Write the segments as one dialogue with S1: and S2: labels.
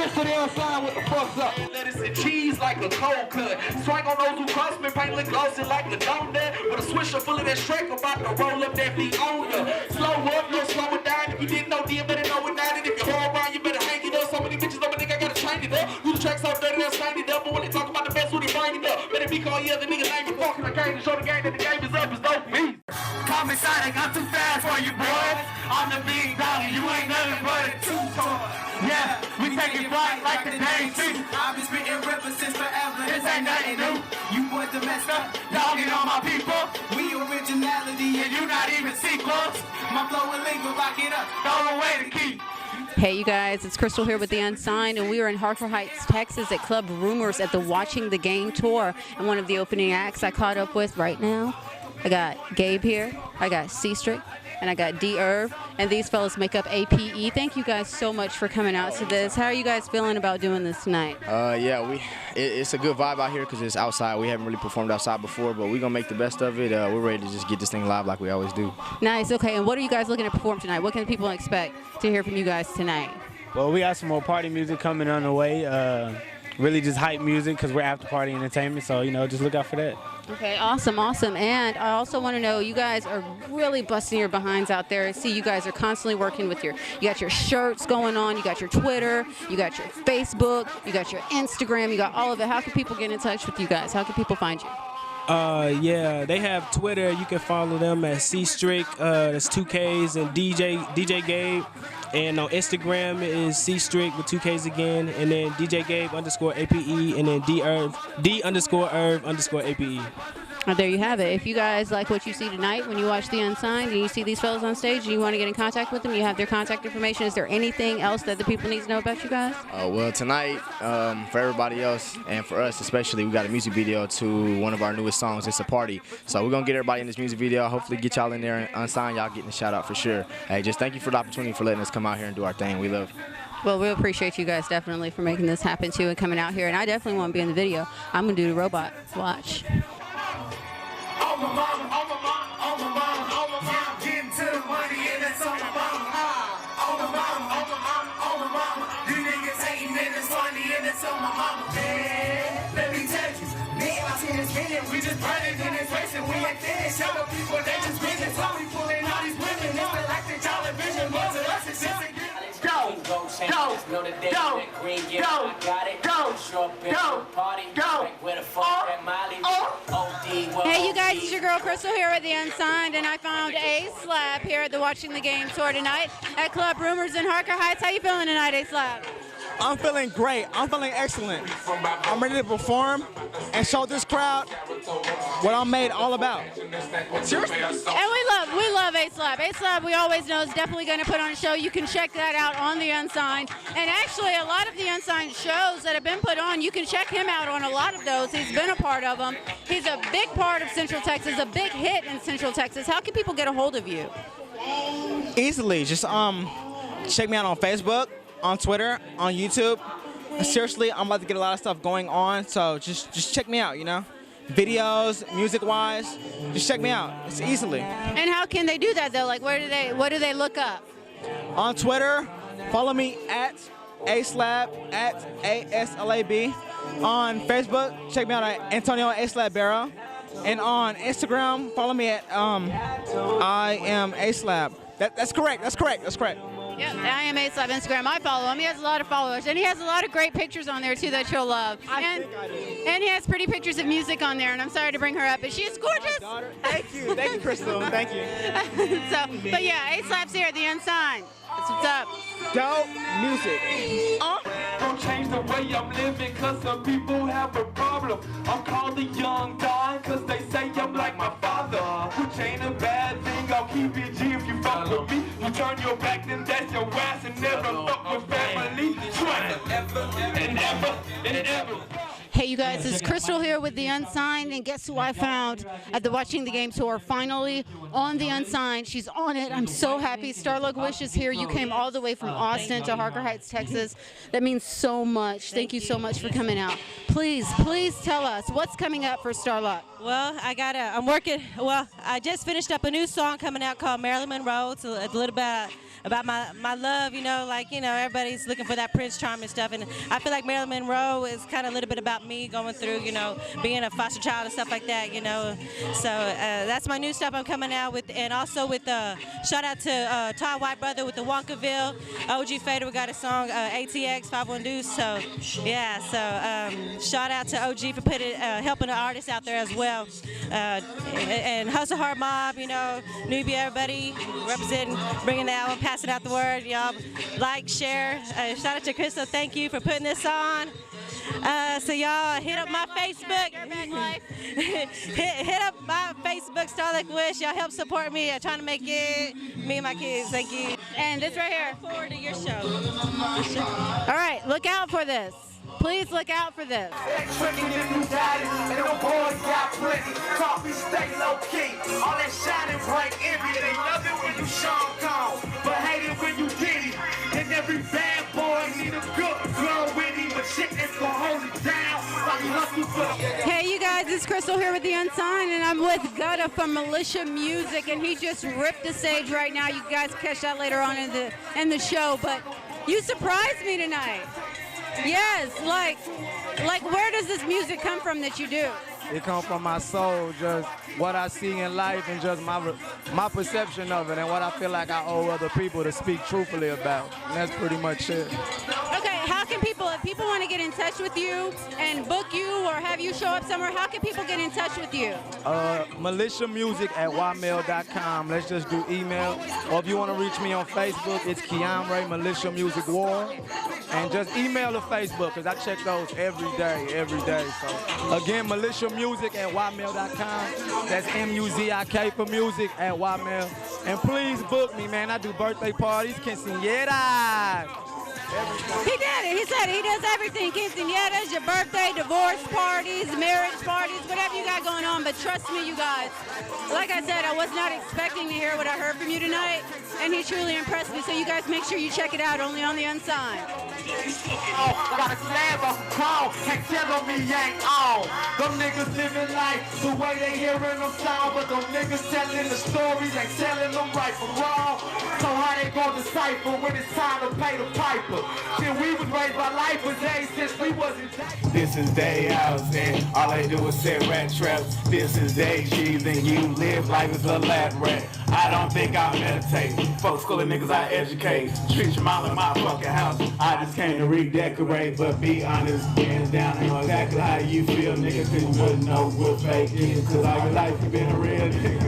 S1: Rest of the Unsigned, what the fuck's up?
S2: Lettuce and cheese like a cold cut. Swag on those who cross me, paint lip glossy like a donut. With a swisher full of that Shrek, about to roll up that beat on ya. Slow up, no slow it down. If you didn't know, you better know it now. And if you're hard around, you better hang it up. So many bitches up, a nigga gotta train it up. Who the track so dirty, they'll sign it up. But when they talk about the best, who they bring it up? Better be called, yeah, the nigga name is fucking the game to show the game that the game is up. It's dope me.
S3: Call me Sonic, I'm too fast for you, boys. I'm the big dog, you ain't nothing but a two-toy. Yeah, we taking flight like the day too. I've been spitting rivers since forever. This ain't nothing new. You boys the messed up, dogging on my people. We originality and you not even sequels. My flow illegal, lock it up, throw away the key.
S4: Hey you guys, it's Crystal here with the Unsigned, and we are in Harker Heights, Texas at Club Rumors at the Watching the Game tour. And one of the opening acts I caught up with right now, I got Gabe here, I got C-Strict, and I got D-Irv, and these fellas make up APE. Thank you guys so much for coming out to this. How are you guys feeling about doing this tonight?
S5: Yeah, it's a good vibe out here because it's outside. We haven't really performed outside before, but we're going to make the best of it. We're ready to just get this thing live like we always do.
S4: Nice, okay, and what are you guys looking to perform tonight? What can people expect to hear from you guys tonight?
S6: Well, we got some more party music coming on the way. Really just hype music because we're after party entertainment, so, you know, just look out for that.
S4: Okay, awesome, awesome. And I also want to know, you guys are really busting your behinds out there. I see you guys are constantly working with you got your shirts going on, you got your Twitter, you got your Facebook, you got your Instagram, you got all of it. How can people get in touch with you guys? How can people find you?
S6: Yeah, they have Twitter. You can follow them at C-Strict, that's 2 Ks, and DJ Gabe. And on Instagram it is C-Strict with 2 Ks again, and then DJ Gabe _ APE, and then D_Irv_ APE.
S4: Well, there you have it. If you guys like what you see tonight when you watch The Unsigned and you see these fellas on stage and you want to get in contact with them, you have their contact information. Is there anything else that the people need to know about you guys?
S5: Well, tonight, for everybody else and for us especially, we got a music video to one of our newest songs, It's a Party. So we're going to get everybody in this music video. Hopefully get y'all in there and Unsigned, y'all getting a shout out for sure. Hey, just thank you for the opportunity for letting us come out here and do our thing. We love it.
S4: Well, we appreciate you guys definitely for making this happen too and coming out here. And I definitely want to be in the video. I'm going to do the robot. Watch.
S3: Oh my mama, oh my mama, oh my mama, oh my mama, getting to the money and that's on my mama. Oh my mama, oh my mama, oh my mama, you niggas hating and it's funny and it's on my mama. Man, let me tell you, me and my team is winning, we just burning in this race and we ain't finished. Other people, they just winning, so we pulling all these women. It's like the television, but to us it's just a
S4: Hey you guys, it's your girl Crystal here at the Unsigned, and I found A-Slab here at the Watching the Game tour tonight at Club Rumors in Harker Heights. How you feeling tonight, A-Slab?
S7: I'm feeling great. I'm feeling excellent. I'm ready to perform and show this crowd what I'm made all about. Seriously.
S4: And we love A-Slab. A-Slab, we always know, is definitely going to put on a show. You can check that out on the Unsigned. And actually, a lot of the Unsigned shows that have been put on, you can check him out on a lot of those. He's been a part of them. He's a big part of Central Texas, a big hit in Central Texas. How can people get a hold of you?
S7: Easily. Just check me out on Facebook, on Twitter, on YouTube. Seriously, I'm about to get a lot of stuff going on, so just check me out, you know? Videos, music-wise, just check me out. It's easily.
S4: And how can they do that, though? Like, what do they look up?
S7: On Twitter, follow me at A-Slab, at A-S-L-A-B. On Facebook, check me out at Antonio A-Slab Barrow. And on Instagram, follow me at I am A-Slab. That's correct.
S4: Yep, I am A-Slab Instagram. I follow him. He has a lot of followers, and he has a lot of great pictures on there too that you'll love. And he has pretty pictures of music on there. And I'm sorry to bring her up, but she's gorgeous.
S7: Thank you, Crystal. Thank you.
S4: But yeah, A-Slab's here at the Unsigned. That's what's up.
S7: Dope music.
S2: Don't change the way I'm living, cause some people have a problem. I'm called the young Don, cause they say I'm like my father. Which ain't a bad thing, I'll keep it G if you fuck with me. You turn your back, then that's your ass, and never fuck with family. Try and ever.
S4: Hey you guys, it's Crystal here with the Unsigned, and guess who I found at the Watching the Game tour? Finally, on the Unsigned. She's on it. I'm so happy. Starluck Wish is here. You came all the way from Austin to Harker Heights, Texas. That means so much. Thank you so much for coming out. Please tell us what's coming up for Starluck.
S8: Well, I'm working. Well, I just finished up a new song coming out called Marilyn Monroe. It's a little bit about my love, everybody's looking for that Prince Charming stuff, and I feel like Marilyn Monroe is kind of a little bit about me going through, being a foster child and stuff like that, So that's my new stuff I'm coming out with, and also with shout out to Todd White Brother with the Wonkaville, OG Fader. We got a song ATX 51 Deuce. So yeah, so shout out to OG for helping the artists out there as well, and Hustle Hard Mob, Newbie, everybody representing, bringing the album, passing out the word, y'all. Like, share. Shout out to Crystal. Thank you for putting this on. So y'all hit up my Facebook.
S4: Dirtbaglife.
S8: hit up my Facebook, Starluck Wish. Y'all help support me. I'm trying to make it. Me and my kids. Thank you.
S4: And this right here.
S8: Look forward to your show.
S4: All right, look out for this. Please look out for this.
S3: Tricking if you got it, and the boys got plenty. Coffee stay low key. All that shining bright envy. They love it when you Sean Cone, but hate it when you Diddy. And every bad boy need a good girl with him, but shit is gonna hold it down while you hustle for the.
S4: Hey, you guys, it's Crystal here with the Unsigned, and I'm with Gutta from Militiamuzick, and he just ripped the stage right now. You guys catch that later on in the show, but you surprised me tonight. Yes, like where does this music come from that you do?
S9: It comes from my soul, just what I see in life and just my perception of it and what I feel like I owe other people to speak truthfully about. And that's pretty much it.
S4: Okay, how can people, if people want to get in touch with you and book you or have you show up somewhere, how can people get in touch with you?
S9: militiamuzick@ymail.com. Let's just do email. Or if you want to reach me on Facebook, it's Kiamre Militia Music War. And just email to Facebook, because I check those every day. So again, militiamuzick@ymail.com. That's MUZIK for music at Ymail. And please book me, man. I do birthday parties, quinceañeras.
S4: He did it. He said he does everything. Quinceañeras, your birthday, divorce parties, marriage parties, whatever you got going on. But trust me, you guys, like I said, I was not expecting to hear what I heard from you tonight, and he truly impressed me. So you guys make sure you check it out, only on the Unsigned.
S3: Got a slab of call, can't tell me ain't on. Them niggas living life the way they hearing them sound, but them niggas telling the stories, ain't telling them right from wrong. So how they gonna decipher when it's time to pay the piper? Shit, we was raised by lifers, since we wasn't.
S10: This is day house, and all they do is set rat traps. This is day cheese, and you live life as a lab rat. I don't think I meditate. Folks schooling niggas I educate. Treat your mom in my fucking house. I just came to redecorate, but be honest, hands down, I know exactly how you feel, nigga, cause you wouldn't know what fake is, cause all your life you been a real nigga.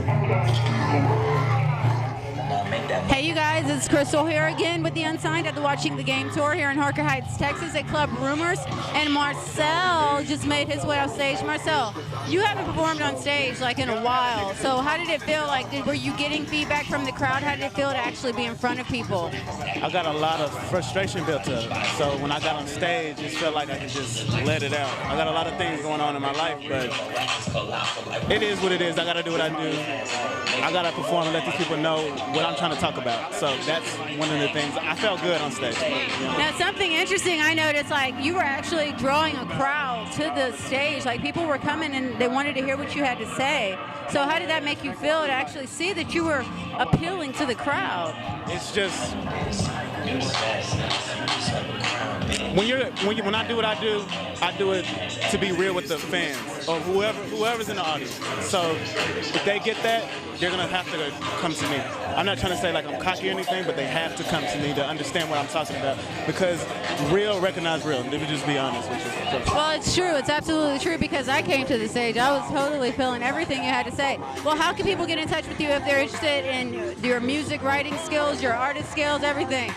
S4: Hey, you guys, it's Crystal here again with the Unsigned at the Watching the Game tour here in Harker Heights, Texas at Club Rumors. And Marcell just made his way off stage. Marcell, you haven't performed on stage like in a while. So how did it feel? Were you getting feedback from the crowd? How did it feel to actually be in front of people?
S11: I got a lot of frustration built up. So when I got on stage, it felt like I could just let it out. I got a lot of things going on in my life, but it is what it is. I got to do what I do. I got to perform and let these people know what I'm trying to talk about. So that's one of the things. I felt good on stage.
S4: Now, something interesting I noticed, you were actually drawing a crowd to the stage. People were coming and they wanted to hear what you had to say. So how did that make you feel to actually see that you were appealing to the crowd?
S11: It's just when I do what I do it to be real with the fans or whoever's in the audience. So if they get that, they're gonna have to come to me. I'm not trying to say I'm cocky or anything, but they have to come to me to understand what I'm talking about, because real recognize real. Let me just be honest with you.
S4: Well, it's true. It's absolutely true, because I came to the stage. I was totally feeling everything you had to say. Well, how can people get in touch with you if they're interested in your music writing skills, your artist skills, everything?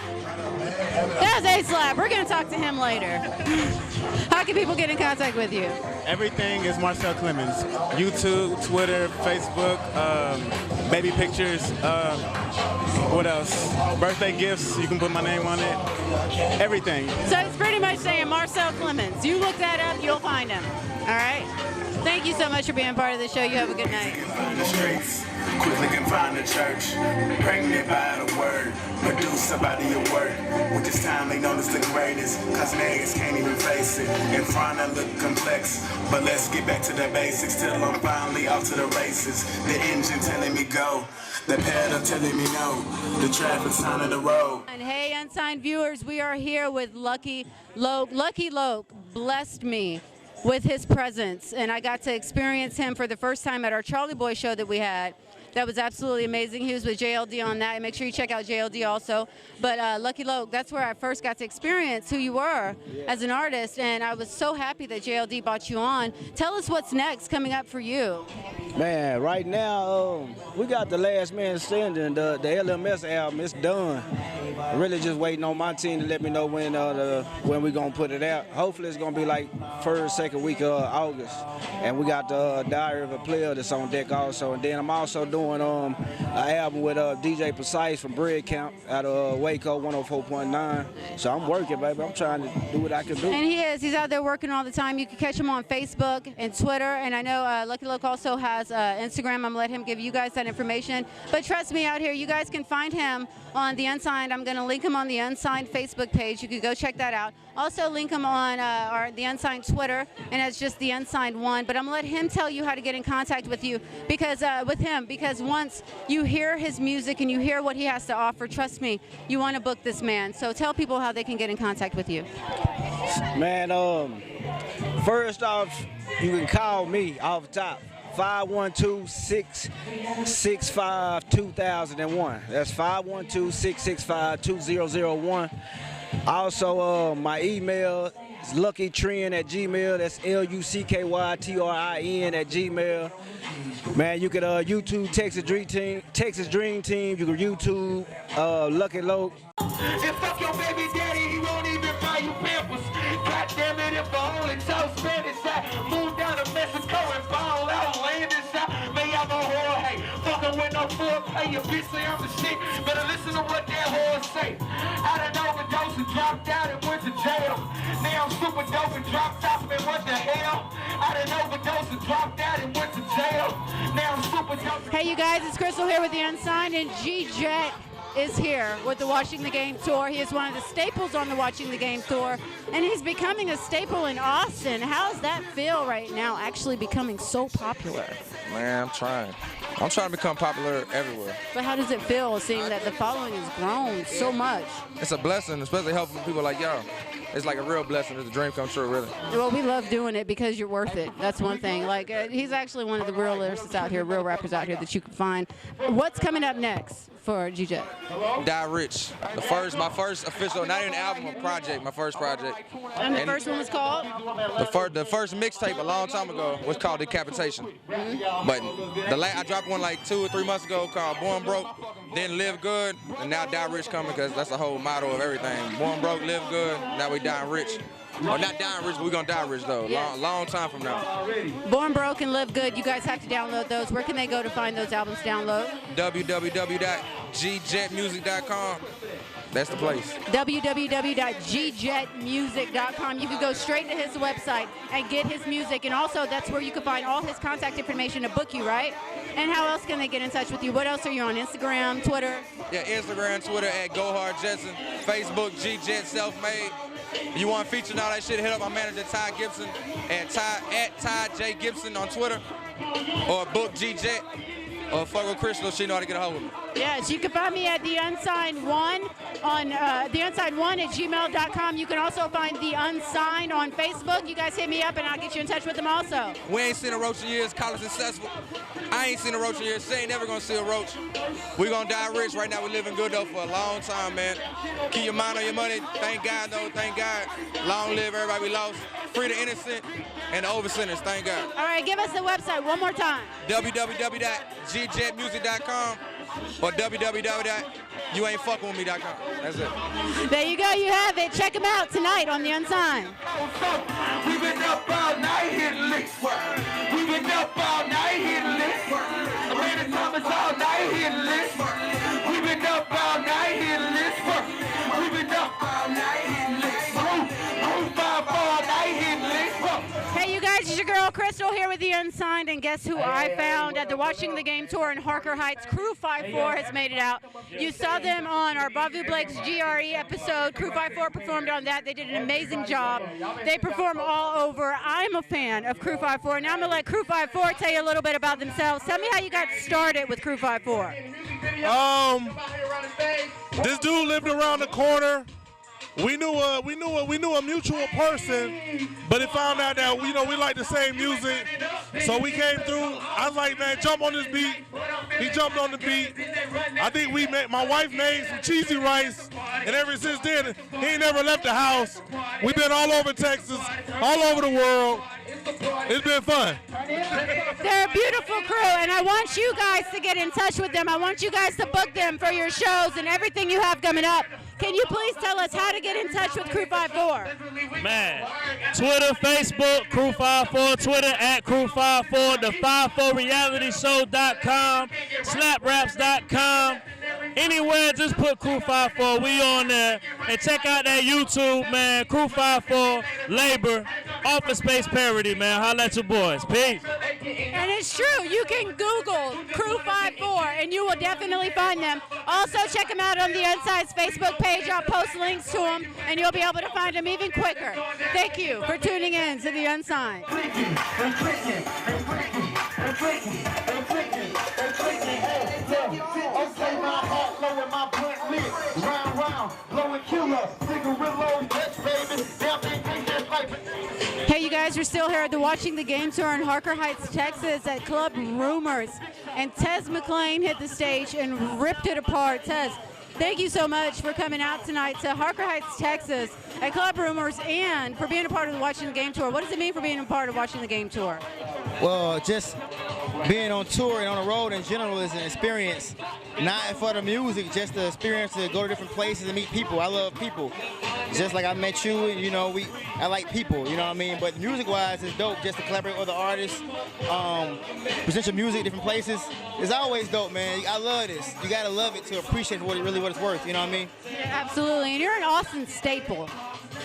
S4: That's A-Slap. We're going to talk to him later. How can people get in contact with you?
S11: Everything is Marcell Clemons. YouTube, Twitter, Facebook, baby pictures, what else? Birthday gifts, you can put my name on it. Everything.
S4: So it's pretty much saying Marcell Clemons. You look that up, you'll find him. All right? Thank you so much for being part of the show. You have a good night.
S3: In the streets,
S10: Quickly can find the church, pregnant by the word, producer by the work. With this time they notice the greatest, cause niggas can't even face it. In front I look complex, but let's get back to the basics till I'm finally off to the races. The engine telling me go, the pedal telling me no, the traffic sign of the road.
S4: And hey, Unsigned viewers, we are here with Lucky Loke. Lucky Loke blessed me with his presence, and I got to experience him for the first time at our Charlie Boy show that we had. That was absolutely amazing. He was with JLD on that, and make sure you check out JLD also. But Lucky Loke, that's where I first got to experience who you were as an artist, and I was so happy that JLD brought you on. Tell us what's next coming up for you.
S12: Man, right now, we got the Last Man Standing, the LMS album, it's done. I'm really just waiting on my team to let me know when we're going to put it out. Hopefully it's going to be like first, second week of August. And we got the Diary of a Player that's on deck also. And then I'm also doing an album with DJ Precise from Bread Camp out of Waco 104.9. So I'm working, baby. I'm trying to do what I can do.
S4: And he is. He's out there working all the time. You can catch him on Facebook and Twitter. And I know Lucky Loke also has Instagram. I'm going to let him give you guys that information. But trust me, out here, you guys can find him on the Unsigned. I'm going to link him on the Unsigned Facebook page. You can go check that out. Also link him on the Unsigned Twitter, and it's just the Unsigned one. But I'm going to let him tell you how to get in contact with you, because once you hear his music and you hear what he has to offer, trust me, you want to book this man. So tell people how they can get in contact with you.
S12: Man, first off, you can call me off the top. 512-665-2001. That's 512-665-2001. Also, my email is luckytrin@gmail. That's LUCKYTRIN@gmail. Man, you can YouTube Texas Dream Team. You can YouTube Lucky Loke.
S2: If fuck your baby daddy, he won't even buy you pampers. God damn it, if I only talk Spanish, I move down to Mexico and ball out, land inside. May I'm a whore, hey, fucking with no full pay, your bitch say I'm the shit. Better listen to what that whore say. I done overdosed and dropped out and went to jail. Now I'm super dope and dropped off, and what the hell? I done overdosed and dropped out and went to jail. Now I'm super dope.
S4: Hey, you guys, it's Crystal here with the Unsigned, and G-Jet is here with the Watching the Game tour. He is one of the staples on the Watching the Game tour, and he's becoming a staple in Austin. How does that feel right now, actually becoming so popular?
S1: Man, I'm trying to become popular everywhere.
S4: But how does it feel seeing that the following has grown so much?
S1: It's a blessing, especially helping people like y'all. It's like a real blessing. It's a dream come true, really.
S4: Well, we love doing it because you're worth it. That's one thing. Like, he's actually one of the real lyricists out here, real rappers out here that you can find. What's coming up next for G-Jet?
S1: Die Rich. My first official, not even album, a project, my first project.
S4: And the first one was called?
S1: The first mixtape a long time ago was called Decapitation. But I dropped one like 2 or 3 months ago called Born Broke, then Live Good, and now Die Rich coming, because that's the whole motto of everything. Born Broke, Live Good, now we dying rich. Or not dying rich, but we're going to die rich, though.
S4: Yeah.
S1: Long time from now.
S4: Born Broke and Live Good. You guys have to download those. Where can they go to find those albums download?
S1: www.gjetmusic.com. That's the place.
S4: www.gjetmusic.com. You can go straight to his website and get his music. And also, that's where you can find all his contact information to book you, right? And how else can they get in touch with you? What else are you on? Instagram, Twitter?
S1: Yeah, Instagram, Twitter at GoHardJetson. Facebook, G-Jet Self-Made. You want feature and all that shit, hit up my manager, Ty Gibson, at Ty J. Gibson on Twitter. Or book G-Jet. Or fuck with Crystal, she know how to get a hold of me.
S4: Yes, you can find me at the Unsigned One on theunside1@gmail.com. You can also find the Unsigned on Facebook. You guys hit me up and I'll get you in touch with them also.
S1: We ain't seen a roach in years. College successful. I ain't seen a roach in years. She ain't never gonna see a roach. We gonna die rich. Right now we living good though for a long time, man. Keep your mind on your money. Thank God though. Thank God. Long live everybody we lost. Free the innocent and the over-sinners. Thank God.
S4: All right, give us the website one more time.
S1: www.gjetmusic.com or www.youaintfuckingwithme.com. That's it.
S4: There you go. You have it. Check them out tonight on the Unsigned.
S2: We've been up all night hitting licks. We've been up all night hitting licks. Amanda Thomas all night hitting licks. We've been up all night hitting licks. We've been up all night hitting licks. Roof 5 all night hitting licks.
S4: Hey, you guys, guys, it's your girl Crystal here with the Unsigned, and guess who I found at the Watching the Game tour in Harker Heights? Crew 54 has made it out. You saw them on our Bavu Blake's GRE episode. Crew 54 performed on that. They did an amazing job. They perform all over. I'm a fan of Crew 54. Now I'm going to let Crew 54 tell you a little bit about themselves. Tell me how you got started with Crew 54.
S13: This dude lived around the corner. We knew a mutual person, but it found out that we like the same music, so we came through. I was like, man, jump on this beat. He jumped on the beat. I think my wife made some cheesy rice, and ever since then, he ain't never left the house. We've been all over Texas, all over the world. It's been fun.
S4: They're a beautiful crew, and I want you guys to get in touch with them. I want you guys to book them for your shows and everything you have coming up. Can you please tell us how to get in touch with Crew 54?
S14: Man, Twitter, Facebook, Crew 54, Twitter at Crew 54, the 54realityshow.com, slapraps.com. Anywhere, just put Crew 54. We on there. And check out that YouTube, man. Crew 54, Labor, Office Space Parody, man. Holla at your boys. Peace.
S4: And it's true. You can Google Crew 54, and you will definitely find them. Also, check them out on the Unsigned's Facebook page. I'll post links to them, and you'll be able to find them even quicker. Thank you for tuning in to the Unsigned. Hey, you guys, we're still here at the Watching the Game tour in Harker Heights, Texas at Club Rumors. And Tez McClain hit the stage and ripped it apart. Tez, thank you so much for coming out tonight to Harker Heights, Texas at Club Rumors and for being a part of the Watching the Game tour. What does it mean for being a part of Watching the Game tour?
S7: Well, just being on tour and on the road in general is an experience, not for the music, just the experience to go to different places and meet people. I love people. Just like I met you, I like people, you know what I mean? But music-wise, it's dope just to collaborate with other artists, present your music different places. It's always dope, man. I love this. You gotta love it to appreciate what it's worth, you know what I mean?
S4: Yeah, absolutely, and you're an Austin staple.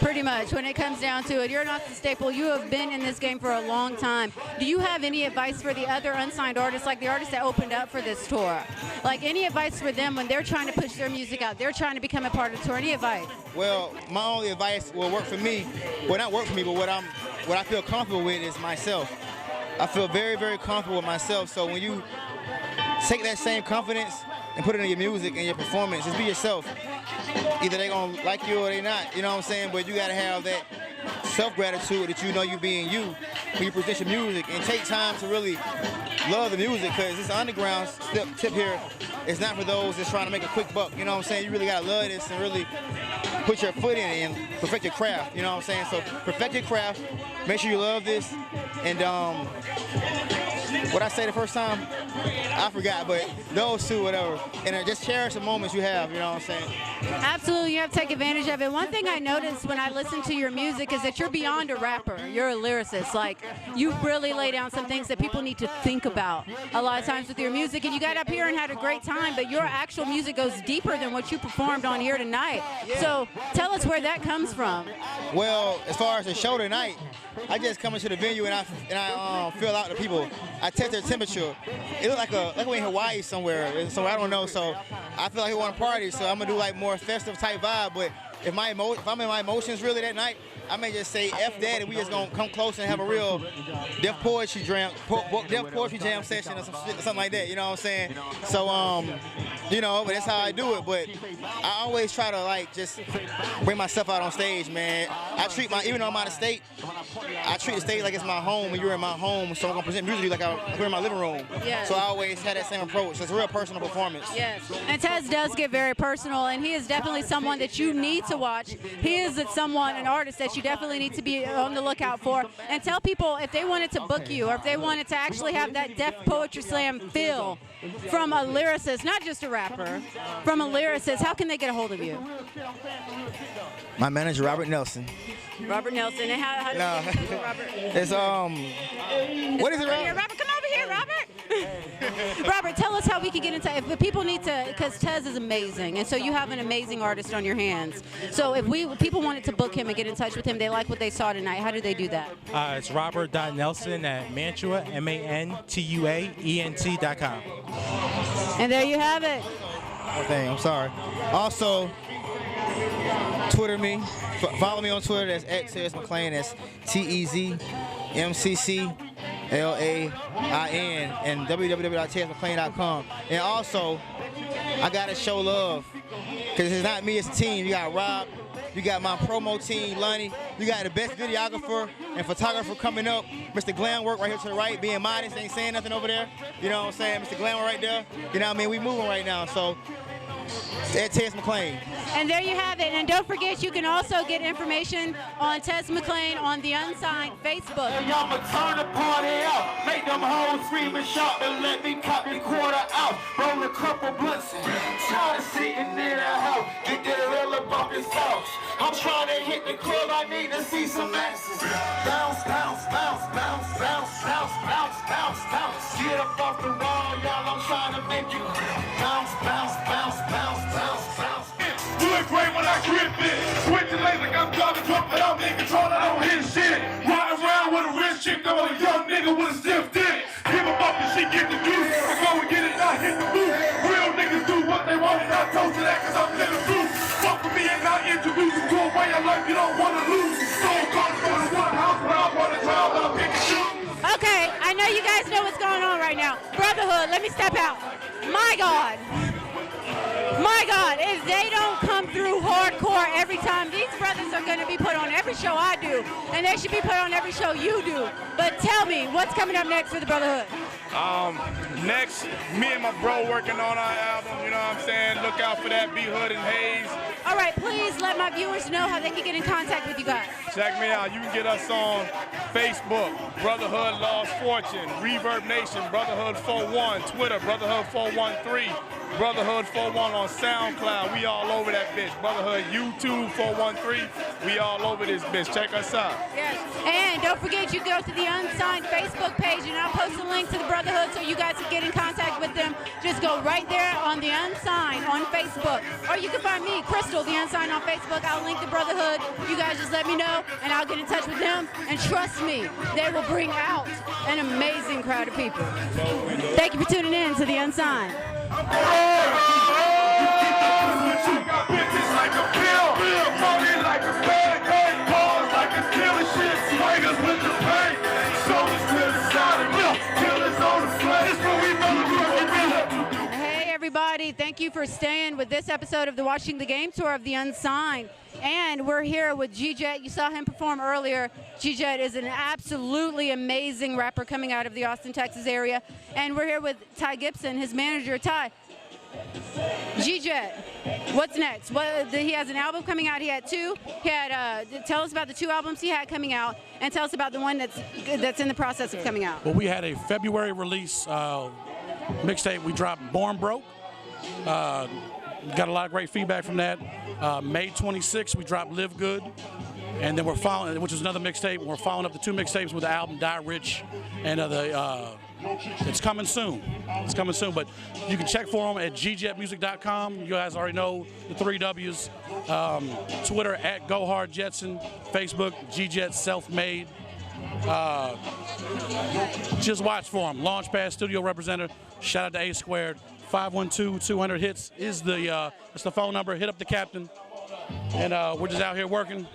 S4: Pretty much, when it comes down to it. You're an Austin staple. You have been in this game for a long time. Do you have any advice for the other unsigned artists, like the artists that opened up for this tour? Like, any advice for them when they're trying to push their music out? They're trying to become a part of the tour. Any advice?
S7: Well, my only advice will work for me. Well, not work for me, but what I feel comfortable with is myself. I feel very, very comfortable with myself. So when you take that same confidence and put it in your music and your performance, just be yourself. Either they gonna like you or they not, you know what I'm saying? But you gotta have that self-gratitude that you know you being you when you present your music, and take time to really love the music, because this underground tip here is not for those that's trying to make a quick buck, you know what I'm saying? You really gotta love this and really put your foot in it and perfect your craft, you know what I'm saying? So perfect your craft, make sure you love this, and what I say the first time, I forgot, but those two, whatever. And just cherish the moments you have, you know what I'm saying?
S4: Absolutely, you have to take advantage of it. One thing I noticed when I listen to your music is that you're beyond a rapper. You're a lyricist. Like, you really lay down some things that people need to think about a lot of times with your music. And you got up here and had a great time, but your actual music goes deeper than what you performed on here tonight. So tell us where that comes from.
S7: Well, as far as the show tonight, I just come into the venue and I feel out the people. I test their temperature. It looked like we're in Hawaii somewhere, so I don't know. So I feel like we want to party, so I'm gonna do like more festive type vibe. But if I'm in my emotions really that night, I may just say F that, and we just gonna come close and have a real deaf poetry jam session or something like that. You know what I'm saying? So but that's how I do it. But I always try to like just bring myself out on stage, man. Even though I'm out of state, I treat the stage like it's my home, and you're in my home. So I'm gonna present music like we're in my living room.
S4: Yes.
S7: So I always had that same approach. It's a real personal performance.
S4: Yes. And Tez does get very personal, and he is definitely someone that you need to watch. He is an artist that you definitely need to be on the lookout for. And tell people, if they wanted to book you, or if they wanted to actually have that Def Poetry Slam feel from a lyricist, not just a rapper, from a lyricist, how can they get a hold of you?
S7: My manager, Robert Nelson.
S4: Robert Nelson. And how do you get Robert?
S7: It's what is it, Robert?
S4: Robert, come over here, Robert. Robert, tell us how we can get into. If people need to, because Tez is amazing, and so you have an amazing artist on your hands. So if people wanted to book him and get in touch with him, they like what they saw tonight. How do they do that?
S15: It's Robert.Nelson at Mantua, MANTUAENT.com.
S4: And there you have it.
S16: Oh, dang, I'm sorry. Also, Twitter me. Follow me on Twitter. That's at Tez McClain. That's TEZMCCLAIN and www.tezmcclain.com. And also, I gotta show love because it's not me, it's a team. You got Rob, you got my promo team, Lonnie, you got the best videographer and photographer coming up, Mr. Glamwork right here to the right, being modest, ain't saying nothing over there. You know what I'm saying? Mr. Glamwork right there. You know what I mean? We moving right now. So at Tez McClain.
S4: And there you have it. And don't forget, you can also get information on Tez McClain on the Unsigned Facebook.
S3: Hey, I'ma turn the party out, make them hoes scream and shout, and let me cop the quarter out, roll a couple blunts, tired of sitting in the house, get that real up off this house. I'm trying to hit the club, I need to see some asses. Bounce, bounce, bounce, bounce, bounce, bounce, bounce, bounce, bounce. Get up off the wall, y'all, I'm trying to make you bounce, bounce, bounce, bounce, bounce, bounce.
S10: Do it great when I grip it. Switching lanes like I'm driving truck, but I'm in control, I don't hit shit. Riding around with a rich chick, though a young nigga with a stiff dick. Give him up and she get the juice. I go and get it, not hit the booth. Real niggas do what they want, and I told you that cause I'm living proof. Fuck with me and not introduce you to a way of life you don't wanna lose. Don't call for the one house, but I wanna drive, but I pick and shoot.
S4: Okay, I know you guys know what's going on right now. Brotherhood, let me step out. My God. My God, if they don't come through hardcore every time, these brothers are going to be put on every show I do, and they should be put on every show you do. But tell me, what's coming up next for the Brotherhood?
S17: Next, me and my bro working on our album, you know what I'm saying? Look out for that, B-Hood and Hayes.
S4: All right, please let my viewers know how they can get in contact with you guys.
S17: Check me out. You can get us on Facebook, Brotherhood Lost Fortune, Reverb Nation, Brotherhood 41, Twitter, Brotherhood 413, Brotherhood 41 on SoundCloud. We all over that bitch. Brotherhood YouTube 413. We all over this bitch. Check us out.
S4: Yes. And don't forget, you go to the Unsigned Facebook page, and I'll post a link to the Brotherhood so you guys can get in contact with them. Just go right there on the Unsigned on Facebook. Or you can find me, Crystal, the Unsigned on Facebook. I'll link the Brotherhood. You guys just let me know, and I'll get in touch with them. And trust me, they will bring out an amazing crowd of people. Thank you for tuning in to the Unsigned. Hey everybody, thank you for staying with this episode of the Watching the Game Tour of the Unsigned. And we're here with G-Jet. You saw him perform earlier. G-Jet is an absolutely amazing rapper coming out of the Austin, Texas area. And we're here with Ty Gibson, his manager. Ty, G-Jet, what's next? He has an album coming out. He had two. He had, tell us about the two albums he had coming out, and tell us about the one that's in the process of coming out.
S18: Well, we had a February release mixtape. We dropped Born Broke. Got a lot of great feedback from that. May 26th, we dropped Live Good. And then we're following, which is another mixtape. We're following up the two mixtapes with the album Die Rich. And it's coming soon. It's coming soon. But you can check for them at gjetmusic.com. You guys already know the 3 W's. Twitter at GoHardJetson. Facebook, GJet Self-Made. Just watch for them. Launchpad Studio Representative. Shout out to A Squared. 512-200 hits is that's the phone number. Hit up the captain. And we're just out here working.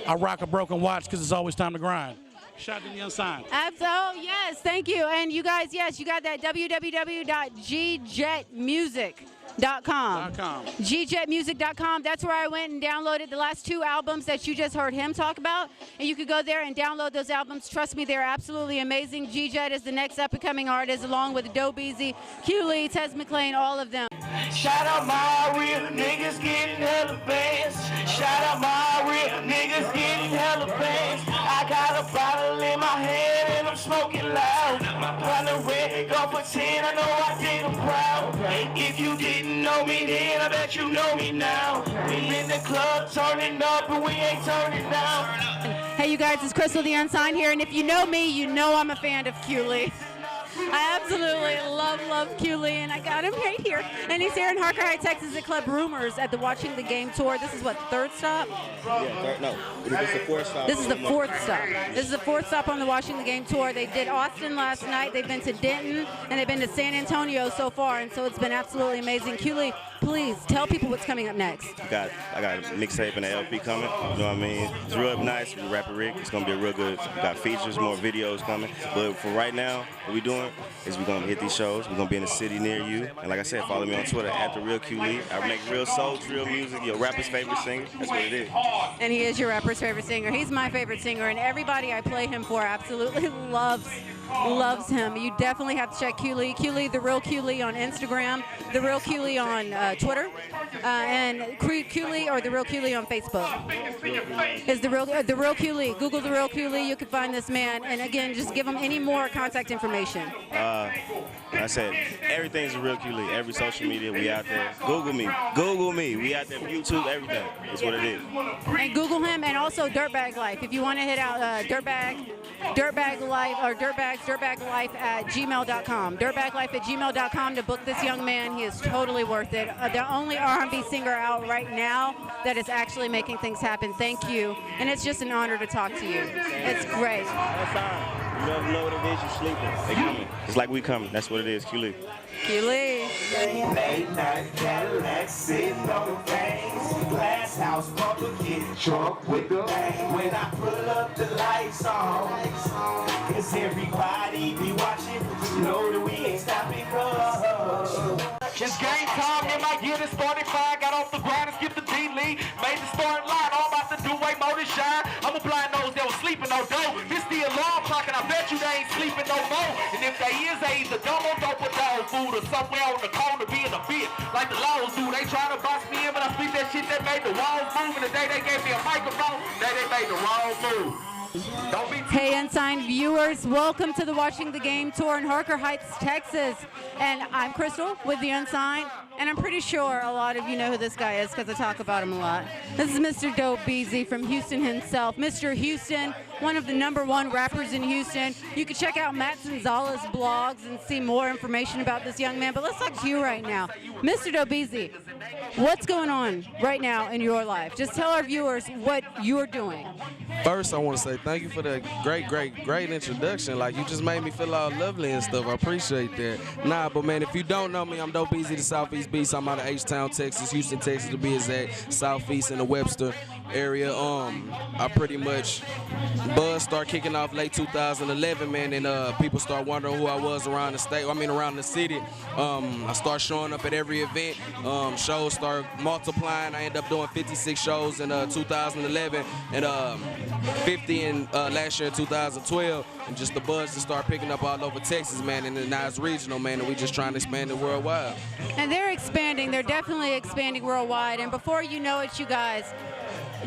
S18: I rock a broken watch because it's always time to grind. Shout out to the Unsigned.
S4: Oh, yes, thank you. And you guys, yes, you got that www.gjetmusic.com. gjetmusic.com. That's where I went and downloaded the last two albums that you just heard him talk about. And you could go there and download those albums. Trust me, they're absolutely amazing. G-Jet is the next up-and-coming artist, along with Doe Beezy, Q Lee, Tez McClain, all of them.
S3: Shout out my real niggas getting hella bands. Shout out my real niggas getting hella bands. I got a bottle in my hand and I'm smoking loud. Run the red, go for 10, I know I did them proud. If you didn't know me then, I bet you know me now. We in the club turning up and we ain't turning down.
S4: Hey you guys, it's Crystal the Unsigned here, and if you know me, you know I'm a fan of Q Lee. I absolutely love Q-Lee, and I got him right here. And he's here in Harker Heights, Texas at Club Rumors at the Watching the Game tour. This is what, third stop?
S19: Yeah, no, this is the fourth stop.
S4: This is the fourth stop. This is the fourth stop on the Watching the Game tour. They did Austin last night. They've been to Denton, and they've been to San Antonio so far, and so it's been absolutely amazing. Q-Lee, please tell people what's coming up next.
S19: I got a mixtape and an LP coming. You know what I mean? It's real nice with Rapper Rick. It's gonna be a real good. We got features, more videos coming. But for right now, what we doing is we're gonna hit these shows. We're gonna be in a city near you. And like I said, follow me on Twitter at @TheRealQLee. I make real soul, real music. Your rapper's favorite singer. That's what it is.
S4: And he is your rapper's favorite singer. He's my favorite singer, and everybody I play him for absolutely loves him. You definitely have to check Q-Lee. Q-Lee, The Real Q-Lee on Instagram, The Real Q-Lee on Twitter, and Q-Lee or The Real Q-Lee on Facebook. Is The Real Q-Lee. Google The Real Q-Lee. You can find this man. And again, just give him any more contact information.
S19: Like I said, everything's The Real Q-Lee. Every social media, we out there. Google me. Google me. We out there. YouTube, everything. That's what it is.
S4: And Google him, and also Dirtbaglife. If you want to hit out Dirtbaglife or dirtbaglife at gmail.com. Dirtbaglife@gmail.com to book this young man. He is totally worth it. The only R&B singer out right now that is actually making things happen. Thank you. And it's just an honor to talk to you. It's great.
S19: That's fine. You never know what it is, you're sleeping. They coming. It's like we coming. That's what it is, Q-Lee.
S4: Q-Lee.
S3: Late night Cadillac sitting on things. Glass house bumper get drunk with the bang. When I pull up the lights on, cause everybody be watching. You know that we ain't stopping cause
S2: it's game time, in my year that started fine. Got off the ground and skipped the D-League. Made the starting line, all about to do way more than shine. I'm a blind nose that was sleeping no dough. This the alarm clock and I bet you they ain't sleeping no more. And if they is, they either dumb or dope or dog food or somewhere on the corner being a bitch. Like the laws do, they trying to box me in, but I speak that shit that made the walls move. And the day they gave me a microphone, they made the wrong move.
S4: Hey, Unsigned viewers, welcome to the Watching the Game tour in Harker Heights, Texas. And I'm Crystal with the Unsigned, and I'm pretty sure a lot of you know who this guy is because I talk about him a lot. This is Mr. Dope Beezy from Houston himself. Mr. Houston, one of the #1 rappers in Houston. You can check out Matt Sanzala's blogs and see more information about this young man, but let's talk to you right now. Mr. Dope Beezy, what's going on right now in your life? Just tell our viewers what you're doing.
S20: First, I want to say thank you for that great introduction. Like, you just made me feel all lovely and stuff. I appreciate that. Nah, but man, if you don't know me, I'm Dope Beezy, the Southeast Beast. I'm out of H-Town, Texas, Houston, Texas to be exact, Southeast in the Webster area. I pretty much buzz start kicking off late 2011, man, and people start wondering who I was around the state. I mean, around the city. I start showing up at every event. Shows start multiplying. I end up doing 56 shows in 2011 and 50 in last year in 2012, and just the buzz to start picking up all over Texas, man, and now it's regional, man, and we just trying to expand it worldwide.
S4: And they're expanding. They're definitely expanding worldwide, and before you know it, you guys,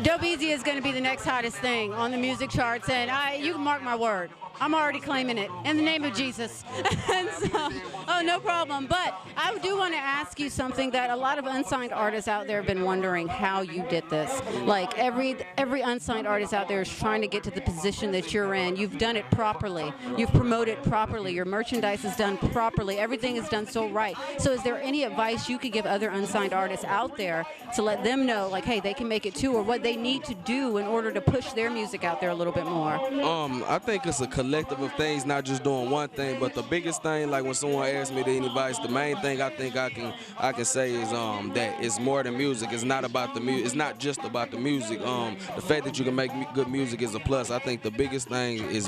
S4: Dope Beezy is going to be the next hottest thing on the music charts, and you can mark my word. I'm already claiming it in the name of Jesus. And so, oh, no problem. But I do want to ask you something that a lot of unsigned artists out there have been wondering how you did this. Like every unsigned artist out there is trying to get to the position that you're in. You've done it properly. You've promoted properly. Your merchandise is done properly. Everything is done so right. So is there any advice you could give other unsigned artists out there to let them know, like, hey, they can make it too, or what they need to do in order to push their music out there a little bit more?
S20: I think it's a collective of things, not just doing one thing. But the biggest thing, like when someone asks me any advice, the main thing I think I can say is that it's more than music. It's not about the music. It's not just about the music. The fact that you can make good music is a plus. I think the biggest thing is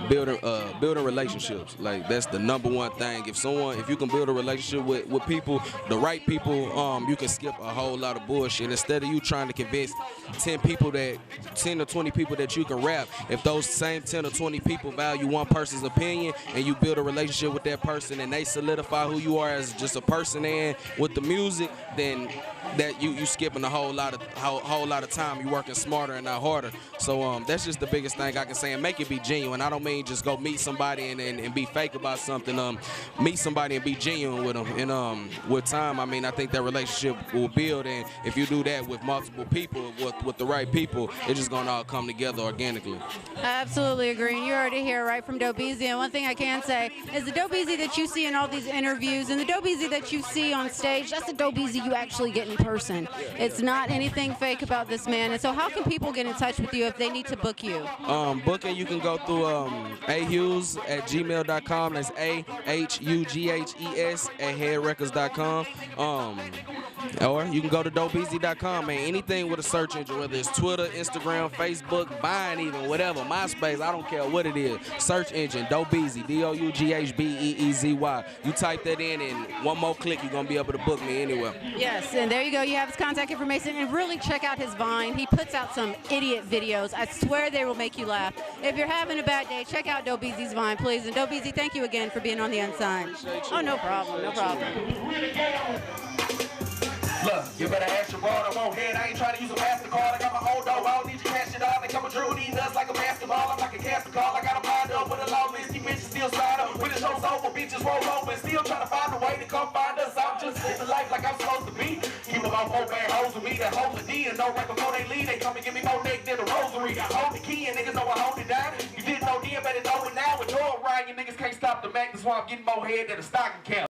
S20: building relationships. Like, that's the #1 thing. If you can build a relationship with people, the right people, you can skip a whole lot of bullshit. Instead of you trying to convince 10 or 20 people that you can rap, if those same 10 or 20 people value one person's opinion and you build a relationship with that person and they solidify who you are as just a person and with the music, then that you skipping a whole lot of time. You working smarter and not harder. So that's just the biggest thing I can say, and make it be genuine. I don't mean just go meet somebody and be fake about something. Meet somebody and be genuine with them. And with time, I mean, I think that relationship will build. And if you do that with multiple people, with the right people, it's just gonna all come together organically.
S4: I absolutely agree. And you already hear right from Dope Easy. And one thing I can say is the Dope Easy that you see in all these interviews and the Dope Easy that you see on stage, that's the Dope Easy you actually get in person. It's not anything fake about this man. And so how can people get in touch with you if they need to book you?
S20: Booking, you can go through ahughes@gmail.com. That's AHUGHES@headrecords.com. Or you can go to dopeeasy.com, man. Anything with a search engine, whether it's Twitter, Instagram, Facebook, Vine, even whatever, MySpace, I don't care what it is. Search engine, Dope Easy, DOUGHBEEZY. You type that in, and one more click, you're gonna be able to book me anywhere.
S4: Yes, and there you go. You have his contact information, and really check out his Vine. He puts out some idiot videos. I swear they will make you laugh. If you're having a bad day, check out Dope Easy's Vine, please. And Dope Easy, thank you again for being on the Unsigned. Oh, no problem, no problem.
S2: Look, you better ask your brother, I'm on head. I ain't trying to use a MasterCard. I got my own dough, I don't need you cash it all. They come a drill, these nuts like a basketball. I'm like a casket call. I got a mind up with a long list. These bitches still slide up. When the show's over, bitches roll over and still trying to find a way to come find us. I'm just living life like I'm supposed to be. Keep about 4 bad hoes with me that hold the D and know right before they leave, they come and give me more neck than a rosary. I hold the key and niggas know I hold it down. You didn't know then, better know it now. With your Ryan, you niggas can't stop the Mac. That's why I'm getting more head than a stocking cap.